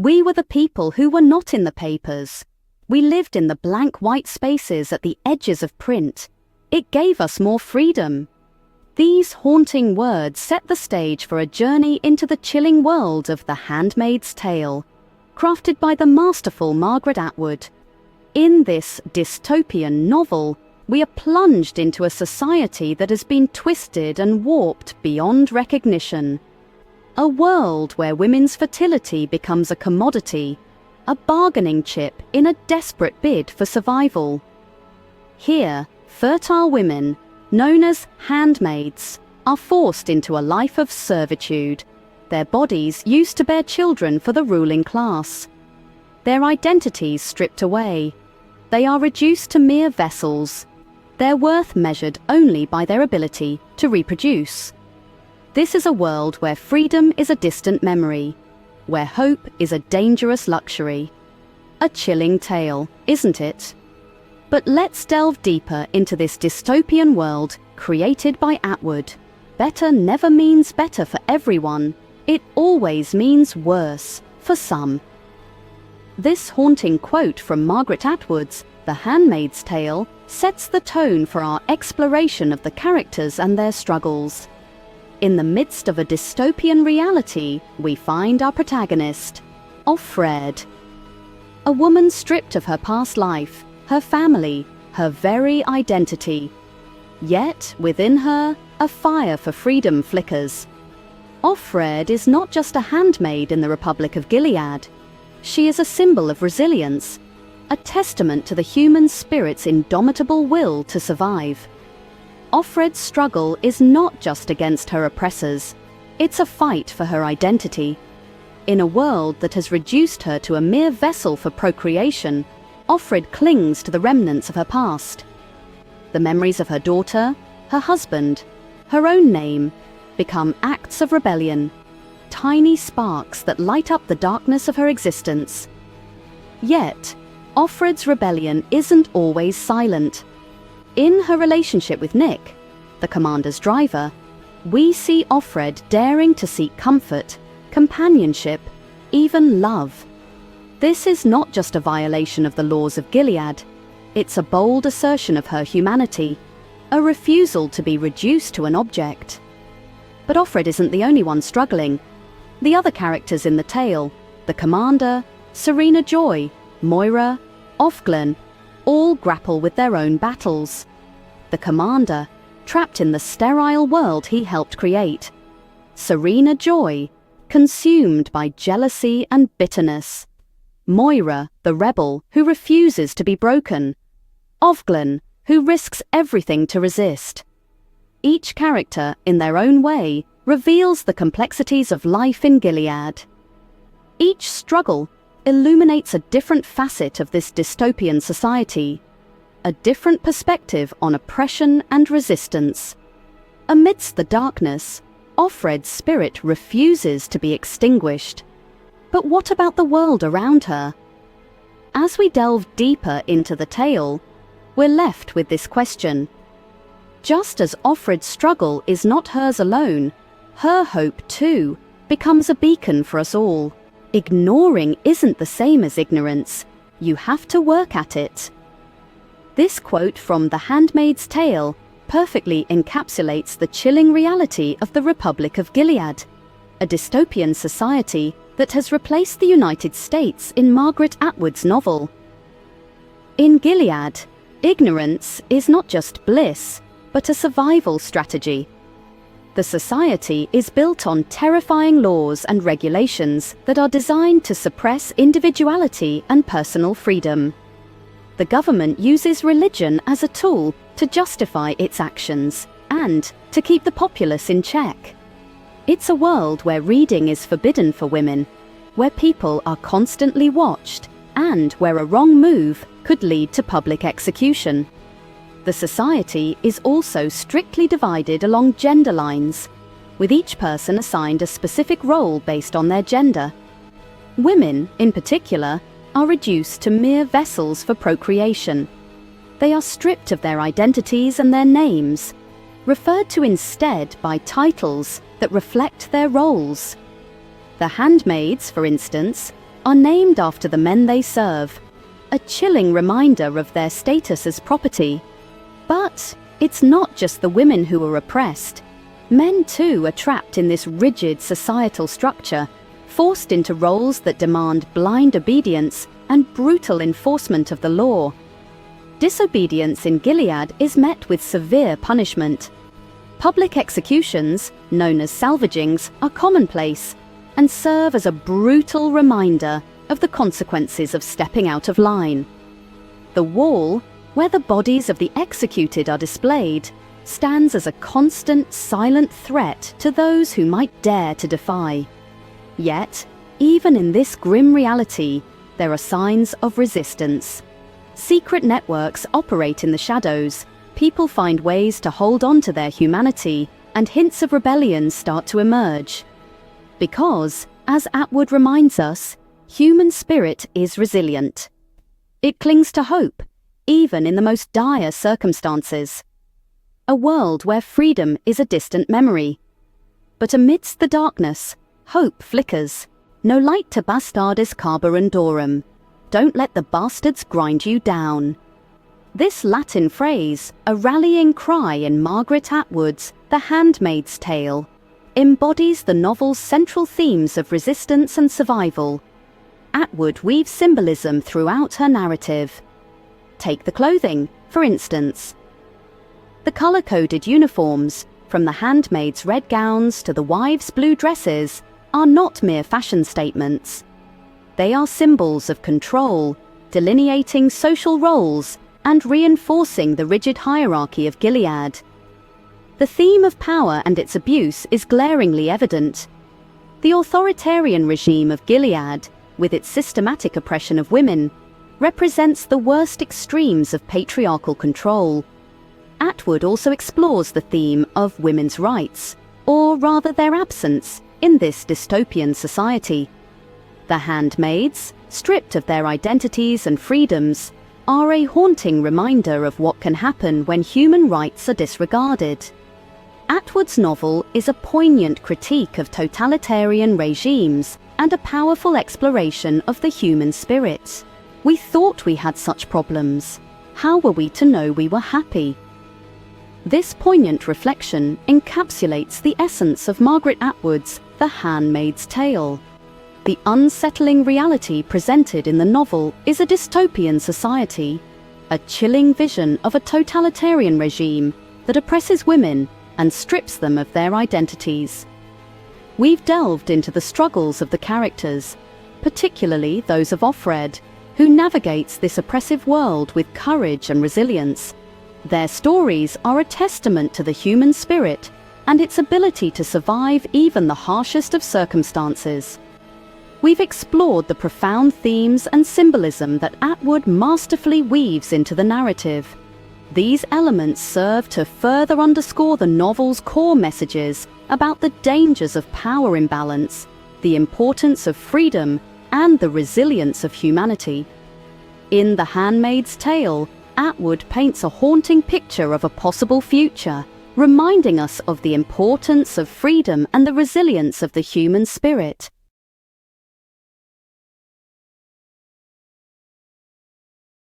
We were the people who were not in the papers. We lived in the blank white spaces at the edges of print. It gave us more freedom. These haunting words set the stage for a journey into the chilling world of The Handmaid's Tale, crafted by the masterful Margaret Atwood. In this dystopian novel, we are plunged into a society that has been twisted and warped beyond recognition. A world where women's fertility becomes a commodity, a bargaining chip in a desperate bid for survival. Here, fertile women, known as handmaids, are forced into a life of servitude, their bodies used to bear children for the ruling class. Their identities stripped away. They are reduced to mere vessels, their worth measured only by their ability to reproduce. This is a world where freedom is a distant memory, where hope is a dangerous luxury. A chilling tale, isn't it? But let's delve deeper into this dystopian world created by Atwood. Better never means better for everyone. It always means worse for some. This haunting quote from Margaret Atwood's The Handmaid's Tale sets the tone for our exploration of the characters and their struggles. In the midst of a dystopian reality, we find our protagonist, Offred. A woman stripped of her past life, her family, her very identity. Yet, within her, a fire for freedom flickers. Offred is not just a handmaid in the Republic of Gilead. She is a symbol of resilience, a testament to the human spirit's indomitable will to survive. Offred's struggle is not just against her oppressors, it's a fight for her identity. In a world that has reduced her to a mere vessel for procreation, Offred clings to the remnants of her past. The memories of her daughter, her husband, her own name, become acts of rebellion, tiny sparks that light up the darkness of her existence. Yet, Offred's rebellion isn't always silent. In her relationship with Nick, the commander's driver, we see Offred daring to seek comfort, companionship, even love. This is not just a violation of the laws of Gilead. It's a bold assertion of her humanity, a refusal to be reduced to an object. But Offred isn't the only one struggling. The other characters in the tale, the commander, Serena Joy, Moira, Ofglen, all grapple with their own battles. The commander, trapped in the sterile world he helped create. Serena Joy, consumed by jealousy and bitterness. Moira, the rebel who refuses to be broken. Ofglen, who risks everything to resist. Each character, in their own way, reveals the complexities of life in Gilead. Each struggle illuminates a different facet of this dystopian society, a different perspective on oppression and resistance. Amidst the darkness, Offred's spirit refuses to be extinguished. But what about the world around her? As we delve deeper into the tale, we're left with this question. Just as Offred's struggle is not hers alone, her hope, too, becomes a beacon for us all. Ignoring isn't the same as ignorance. You have to work at it. This quote from The Handmaid's Tale perfectly encapsulates the chilling reality of the Republic of Gilead, a dystopian society that has replaced the United States in Margaret Atwood's novel. In Gilead, ignorance is not just bliss, but a survival strategy. The society is built on terrifying laws and regulations that are designed to suppress individuality and personal freedom. The government uses religion as a tool to justify its actions and to keep the populace in check. It's a world where reading is forbidden for women, where people are constantly watched, and where a wrong move could lead to public execution. The society is also strictly divided along gender lines, with each person assigned a specific role based on their gender. Women, in particular, are reduced to mere vessels for procreation. They are stripped of their identities and their names, referred to instead by titles that reflect their roles. The handmaids, for instance, are named after the men they serve, a chilling reminder of their status as property. But it's not just the women who are oppressed. Men too are trapped in this rigid societal structure, forced into roles that demand blind obedience and brutal enforcement of the law. Disobedience in Gilead is met with severe punishment. Public executions, known as salvagings, are commonplace and serve as a brutal reminder of the consequences of stepping out of line. The wall, where the bodies of the executed are displayed, stands as a constant, silent threat to those who might dare to defy. Yet, even in this grim reality, there are signs of resistance. Secret networks operate in the shadows, people find ways to hold on to their humanity, and hints of rebellion start to emerge. Because, as Atwood reminds us, human spirit is resilient. It clings to hope, even in the most dire circumstances. A world where freedom is a distant memory. But amidst the darkness, hope flickers. No light to bastardis carborundorum. Don't let the bastards grind you down. This Latin phrase, a rallying cry in Margaret Atwood's The Handmaid's Tale, embodies the novel's central themes of resistance and survival. Atwood weaves symbolism throughout her narrative. Take the clothing, for instance. The colour-coded uniforms, from the handmaids' red gowns to the wives' blue dresses, are not mere fashion statements. They are symbols of control, delineating social roles and reinforcing the rigid hierarchy of Gilead. The theme of power and its abuse is glaringly evident. The authoritarian regime of Gilead, with its systematic oppression of women, represents the worst extremes of patriarchal control. Atwood also explores the theme of women's rights, or rather their absence, in this dystopian society. The handmaids, stripped of their identities and freedoms, are a haunting reminder of what can happen when human rights are disregarded. Atwood's novel is a poignant critique of totalitarian regimes and a powerful exploration of the human spirit. We thought we had such problems. How were we to know we were happy? This poignant reflection encapsulates the essence of Margaret Atwood's The Handmaid's Tale. The unsettling reality presented in the novel is a dystopian society, a chilling vision of a totalitarian regime that oppresses women and strips them of their identities. We've delved into the struggles of the characters, particularly those of Offred, who navigates this oppressive world with courage and resilience. Their stories are a testament to the human spirit and its ability to survive even the harshest of circumstances. We've explored the profound themes and symbolism that Atwood masterfully weaves into the narrative. These elements serve to further underscore the novel's core messages about the dangers of power imbalance, the importance of freedom, and the resilience of humanity. In The Handmaid's Tale, Atwood paints a haunting picture of a possible future, reminding us of the importance of freedom and the resilience of the human spirit.